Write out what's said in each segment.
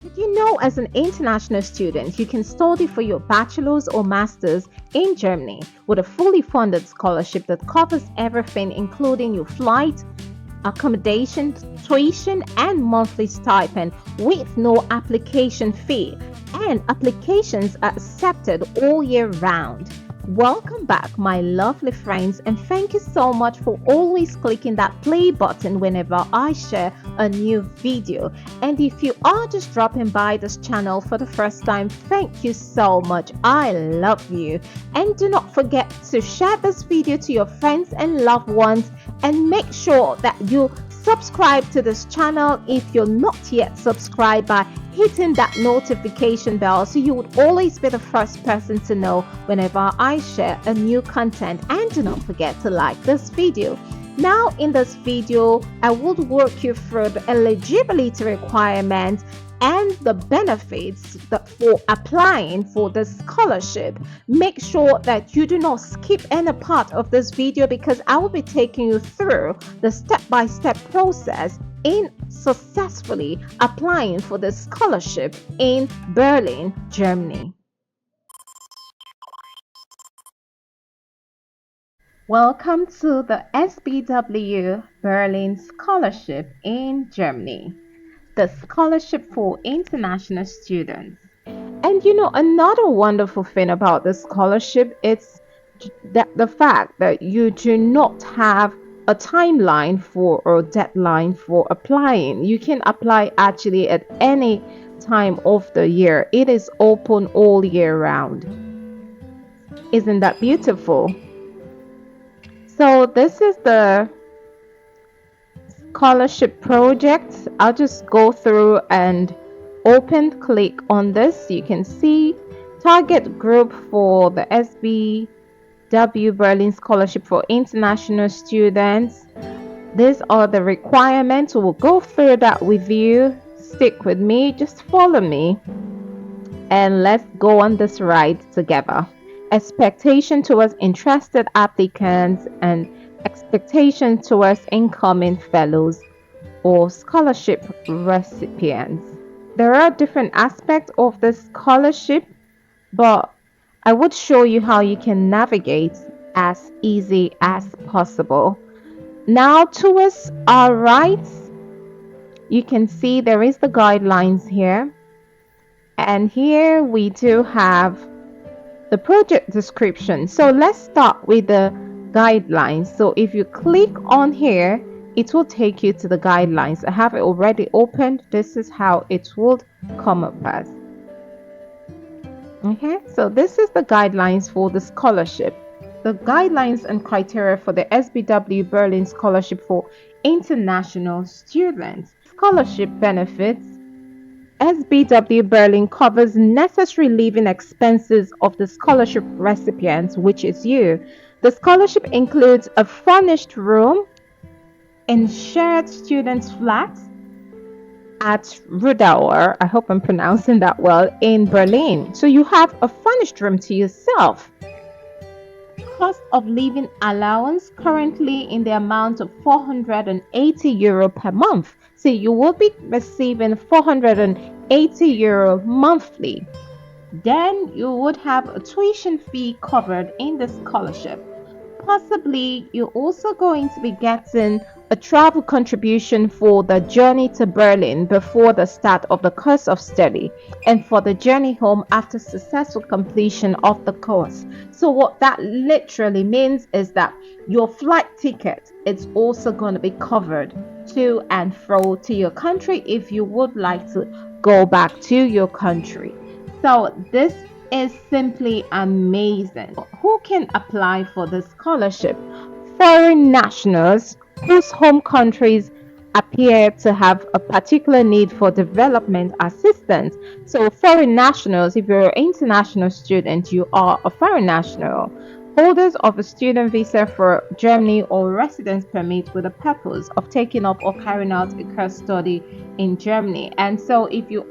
Did you know, as an international student, you can study for your bachelor's or master's in Germany with a fully funded scholarship that covers everything, including your flight, accommodation, tuition, and monthly stipend with no application fee. And applications are accepted all year round. Welcome back, my lovely friends, and thank you so much for always clicking that play button whenever I share a new video. And if you are just dropping by this channel for the first time, thank you so much. I love you. And do not forget to share this video to your friends and loved ones, and make sure that you subscribe to this channel if you're not yet subscribed by hitting that notification bell, so you would always be the first person to know whenever I share a new content. And do not forget to like this video. Now in this video, I would walk you through the eligibility requirements and the benefits for applying for the scholarship. Make sure that you do not skip any part of this video, because I will be taking you through the step-by-step process in successfully applying for the scholarship in Berlin, Germany. Welcome to the SBW Berlin Scholarship in Germany, the scholarship for international students. And another wonderful thing about the scholarship is that the fact that you do not have a timeline for or deadline for applying. You can apply actually at any time of the year. It is open all year round. Isn't that beautiful? So this is the scholarship project. I'll just go through and click on this. You can see target group for the SBW Berlin Scholarship for International Students. These are the requirements. We'll go through that with you. Stick with me, just follow me, and let's go on this ride together. Expectation towards interested applicants and expectation towards incoming fellows or scholarship recipients. There are different aspects of the scholarship, but I would show you how you can navigate as easy as possible. Now, towards our right, you can see there is the guidelines here, and here we do have the project description. So let's start with the guidelines. So if you click on here, it will take you to the guidelines. I have it already opened. This is how it would come up as. Okay, so this is the guidelines for the scholarship. The guidelines and criteria for the SBW Berlin Scholarship for International Students. Scholarship benefits. SBW Berlin covers necessary living expenses of the scholarship recipients, which is you. The scholarship includes a furnished room in shared students' flats at Rudauer, I hope I'm pronouncing that well, in Berlin. So you have a furnished room to yourself. Cost of living allowance currently in the amount of €480 per month. So you will be receiving €480 monthly. Then you would have a tuition fee covered in the scholarship. Possibly you're also going to be getting a travel contribution for the journey to Berlin before the start of the course of study, and for the journey home after successful completion of the course. So what that literally means is that your flight ticket is also going to be covered to and fro to your country if you would like to go back to your country. So this is simply amazing. Who can apply for the scholarship? Foreign nationals whose home countries appear to have a particular need for development assistance. So foreign nationals, if you're an international student, you are a foreign national. Holders of a student visa for Germany or residence permit with the purpose of taking up or carrying out a course study in Germany. And so if you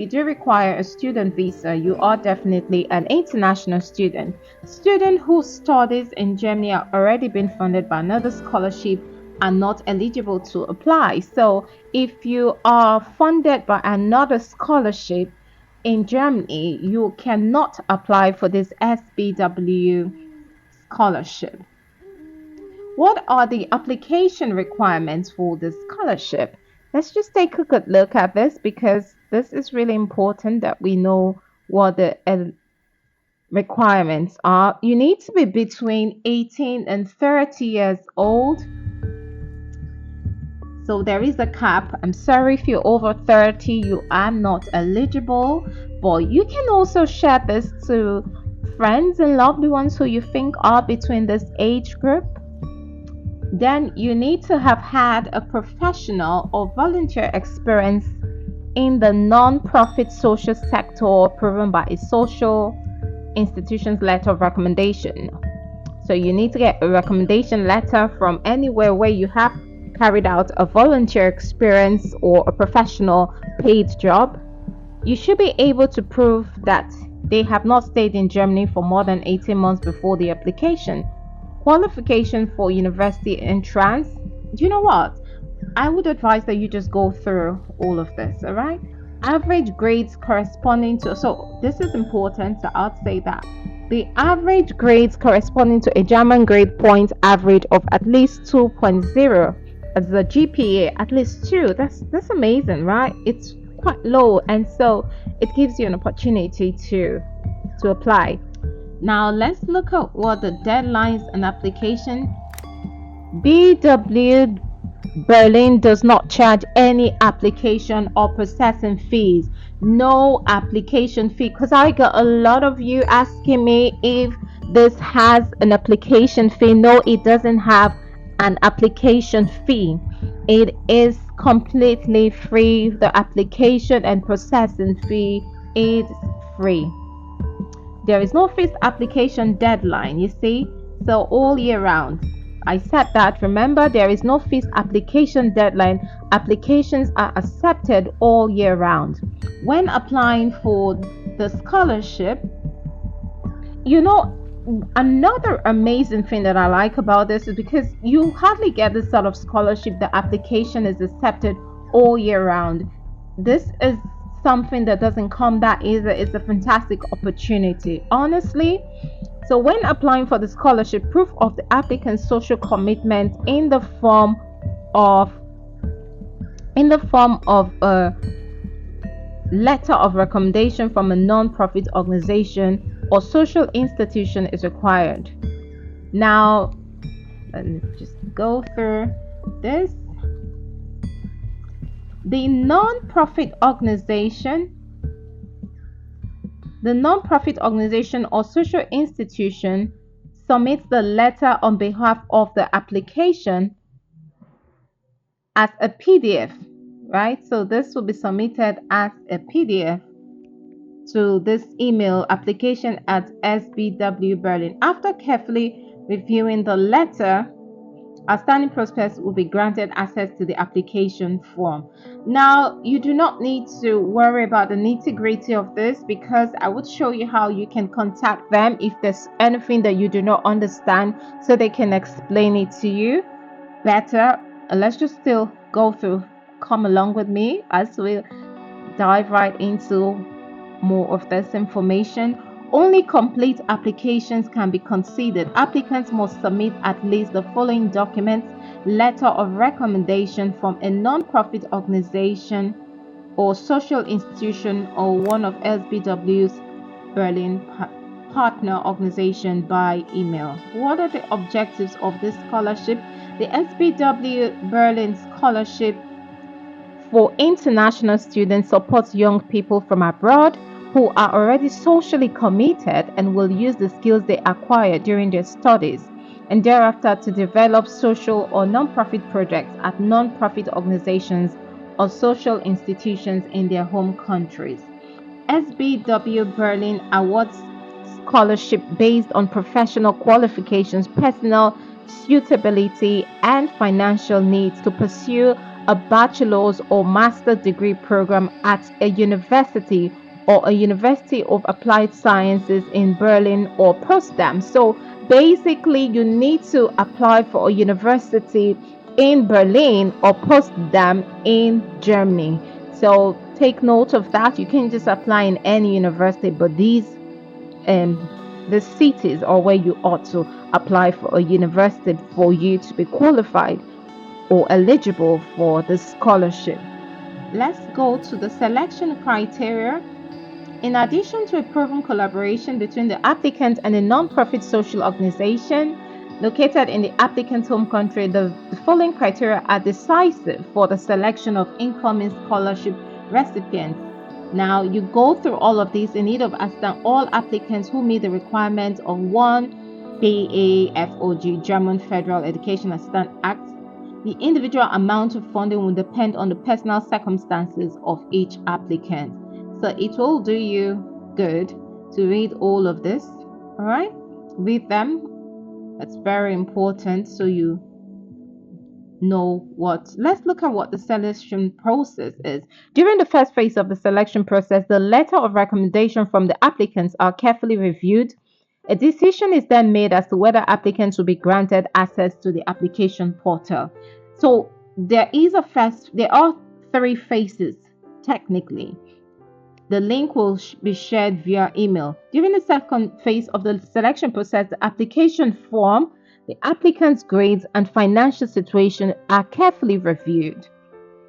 do require a student visa, you are definitely an international student. Student whose studies in Germany are already been funded by another scholarship are not eligible to apply. So if you are funded by another scholarship in Germany, you cannot apply for this SBW scholarship. What are the application requirements for this scholarship? Let's just take a good look at this because this is really important that we know what the requirements are. You need to be between 18 and 30 years old. So there is a cap. I'm sorry if you're over 30, you are not eligible, but you can also share this to friends and loved ones who you think are between this age group. Then you need to have had a professional or volunteer experience in the non-profit social sector proven by a social institution's letter of recommendation. So you need to get a recommendation letter from anywhere where you have carried out a volunteer experience or a professional paid job. You should be able to prove that they have not stayed in Germany for more than 18 months before the application. Qualification for university entrance. Do you know what? I would advise that you just go through all of this, all right? Average grades corresponding to, so this is important, so I'll say that the average grades corresponding to a German grade point average of at least 2.0 as the GPA at least 2. That's amazing, right? It's quite low, and so it gives you an opportunity to apply. Now let's look at what the deadlines and application. BW Berlin does not charge any application or processing fees. No application fee. Because I got a lot of you asking me if this has an application fee. No, it doesn't have an application fee. It is completely free. The application and processing fee is free. There is no fixed application deadline, you see, so all year round. I said that, remember, there is no fixed application deadline. Applications are accepted all year round. When applying for the scholarship, you know, another amazing thing that I like about this is because you hardly get this sort of scholarship. The application is accepted all year round. This is something that doesn't come that easy. It's a fantastic opportunity, honestly. So when applying for the scholarship, proof of the applicant's social commitment in the form of a letter of recommendation from a non-profit organization or social institution is required. Now, let me just go through this. The non-profit organization or social institution submits the letter on behalf of the application as a PDF, right? So this will be submitted as a PDF to this email, application@SBW Berlin. After carefully reviewing the letter, outstanding prospects will be granted access to the application form. Now, you do not need to worry about the nitty-gritty of this because I would show you how you can contact them if there's anything that you do not understand so they can explain it to you better. Let's just still go through, come along with me as we dive right into more of this information. Only complete applications can be considered. Applicants must submit at least the following documents: letter of recommendation from a non-profit organization or social institution or one of SBW's Berlin partner organization by email. What are the objectives of this scholarship? The SBW Berlin Scholarship for international students supports young people from abroad who are already socially committed and will use the skills they acquire during their studies and thereafter to develop social or non-profit projects at non-profit organizations or social institutions in their home countries. SBW Berlin awards scholarship based on professional qualifications, personal suitability, and financial needs to pursue a bachelor's or master's degree program at a university or a University of Applied Sciences in Berlin or Potsdam. So basically, you need to apply for a university in Berlin or Potsdam in Germany. So take note of that. You can't just apply in any university, but the cities are where you ought to apply for a university for you to be qualified or eligible for the scholarship. Let's go to the selection criteria. In addition to a proven collaboration between the applicant and a non-profit social organization located in the applicant's home country, the following criteria are decisive for the selection of incoming scholarship recipients. Now, you go through all of these in need of assistance. All applicants who meet the requirements of 1 BAFOG German Federal Education Assistance Act. The individual amount of funding will depend on the personal circumstances of each applicant. So it will do you good to read all of this. All right, read them. That's very important so you know what. Let's look at what the selection process is. During the first phase of the selection process, the letter of recommendation from the applicants are carefully reviewed. A decision is then made as to whether applicants will be granted access to the application portal. So there are 3 phases technically. The link will be shared via email. During the second phase of the selection process, the application form, the applicant's grades, and financial situation are carefully reviewed.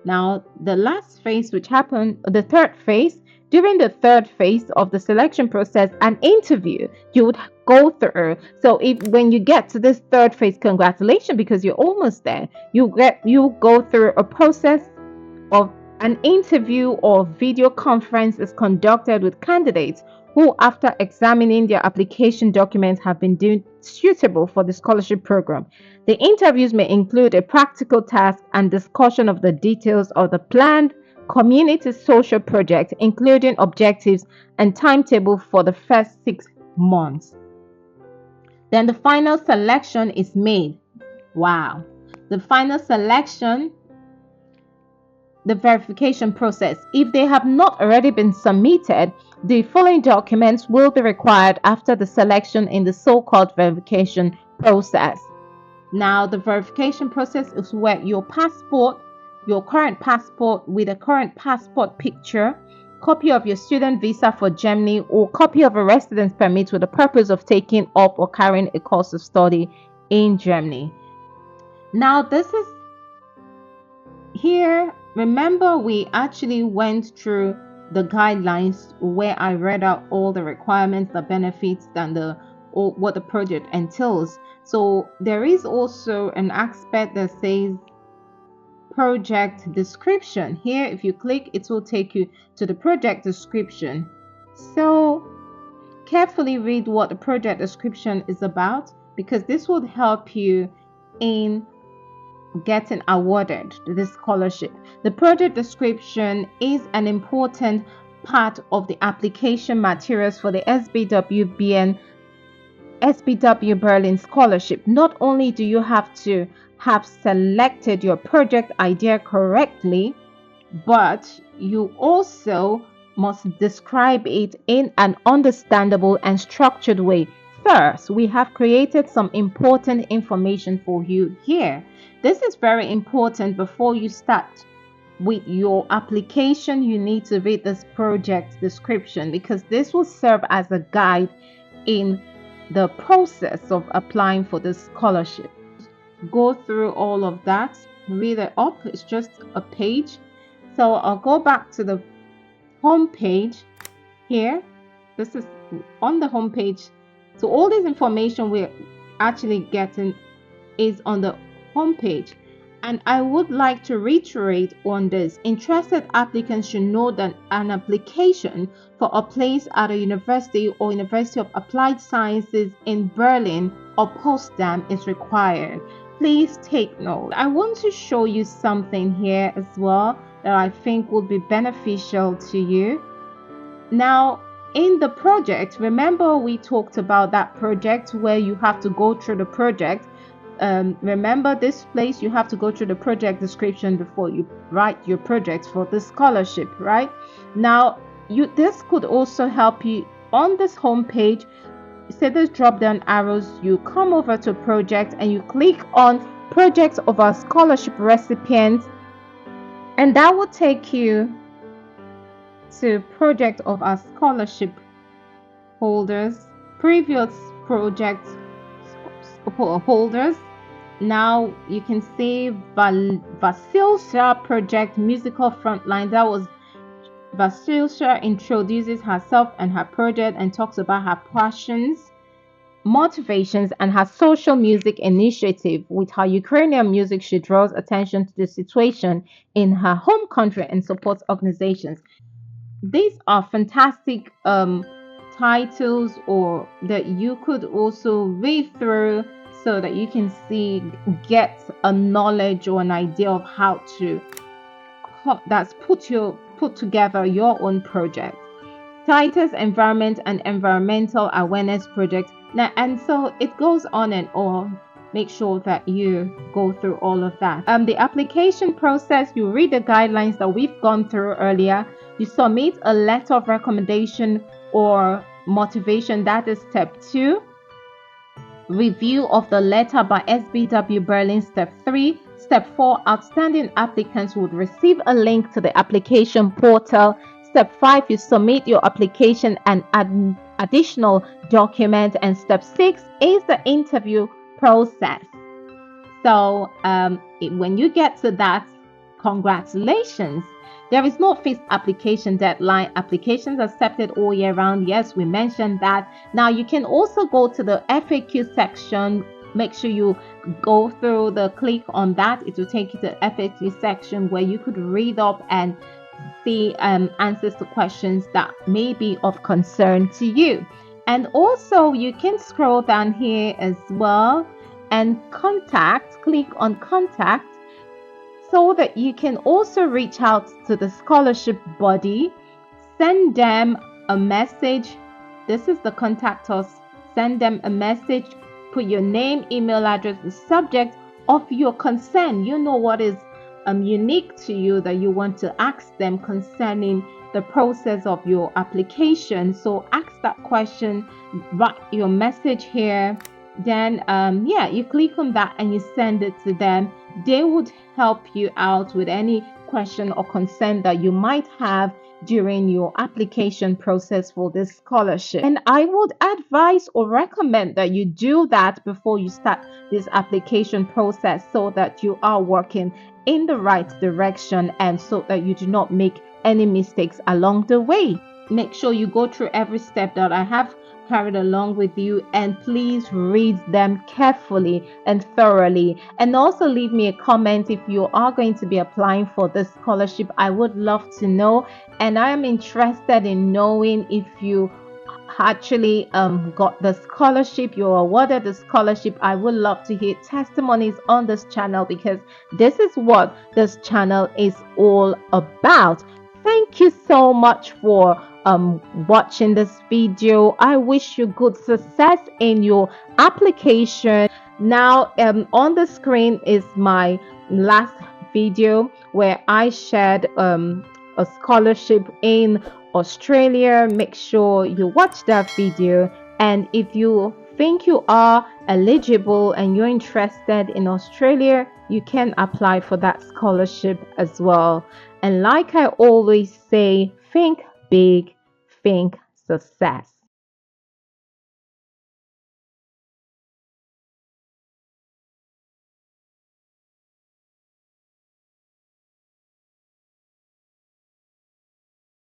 Now, the last phase, the third phase, during the third phase of the selection process, an interview you would go through. So when you get to this third phase, congratulations, because you're almost there. You go through a process of an interview or video conference is conducted with candidates who, after examining their application documents, have been deemed suitable for the scholarship program. The interviews may include a practical task and discussion of the details of the planned community social project, including objectives and timetable for the first 6 months. Then the final selection is made. Wow. The final selection, the verification process. If they have not already been submitted, the following documents will be required after the selection in the so-called verification process. Now, the verification process is where your current passport with a current passport picture, copy of your student visa for Germany, or copy of a residence permit with the purpose of taking up or carrying a course of study in Germany. Now, this is here. Remember, we actually went through the guidelines where I read out all the requirements, the benefits, and what the project entails. So there is also an aspect that says project description. Here, if you click, it will take you to the project description. So carefully read what the project description is about, because this will help you in getting awarded this scholarship. The project description is an important part of the application materials for the SBW Berlin scholarship. Not only do you have to have selected your project idea correctly, but you also must describe it in an understandable and structured way. First, we have created some important information for you here. This is very important. Before you start with your application, you need to read this project description, because this will serve as a guide in the process of applying for the scholarship. Go through all of that, read it up. It's just a page. So I'll go back to the home page here. This is on the home page. So all this information we're actually getting is on the home page. And I would like to reiterate on this. Interested applicants should know that an application for a place at a university or University of Applied Sciences in Berlin or Potsdam is required. Please take note. I want to show you something here as well that I think will be beneficial to you. Now, in the project, remember we talked about that project where you have to go through the project. Remember this place, you have to go through the project description before you write your project for the scholarship, right? Now, this could also help you on this home page. See these drop down arrows, you come over to project and you click on projects of our scholarship recipients, and that will take you to project of our scholarship holders, previous project holders. Now you can see Vasilsha project musical frontline. That was Vasilsha introduces herself and her project and talks about her passions, motivations, and her social music initiative. With her Ukrainian music, she draws attention to the situation in her home country and supports organizations. These are fantastic titles, or that you could also read through so that you can see, get a knowledge or an idea of how to put together your own project. Titus Environment and Environmental Awareness Project. Now, and so it goes on and on. Make sure that you go through all of that. The application process, you read the guidelines that we've gone through earlier. You submit a letter of recommendation or motivation. That is step 2. Review of the letter by SBW Berlin, step 3. Step 4, outstanding applicants would receive a link to the application portal. Step 5, you submit your application and add additional document. And step 6 is the interview process. So when you get to that, congratulations. There is no fixed application deadline. Applications accepted all year round. Yes, we mentioned that. Now you can also go to the FAQ section. Make sure you go through click on that. It will take you to the FAQ section where you could read up and see answers to questions that may be of concern to you. And also you can scroll down here as well and click on contact, so that you can also reach out to the scholarship body, send them a message. This is the contact us. Send them a message, put your name, email address, the subject of your concern. You know what is unique to you that you want to ask them concerning the process of your application. So ask that question, write your message here. Then you click on that and you send it to them. They would help you out with any question or concern that you might have during your application process for this scholarship. And I would advise or recommend that you do that before you start this application process, so that you are working in the right direction and so that you do not make any mistakes along the way. Make sure you go through every step that I have carried along with you, and please read them carefully and thoroughly. And also leave me a comment if you are going to be applying for this scholarship. I would love to know, and I am interested in knowing if you actually got the scholarship, you're awarded the scholarship. I would love to hear testimonies on this channel, because this is what this channel is all about. Thank you so much for watching this video. I wish you good success in your application. Now on the screen is my last video where I shared a scholarship in Australia. Make sure you watch that video, and if you think you are eligible and you're interested in Australia, you can apply for that scholarship as well. And like I always say, think big, think success.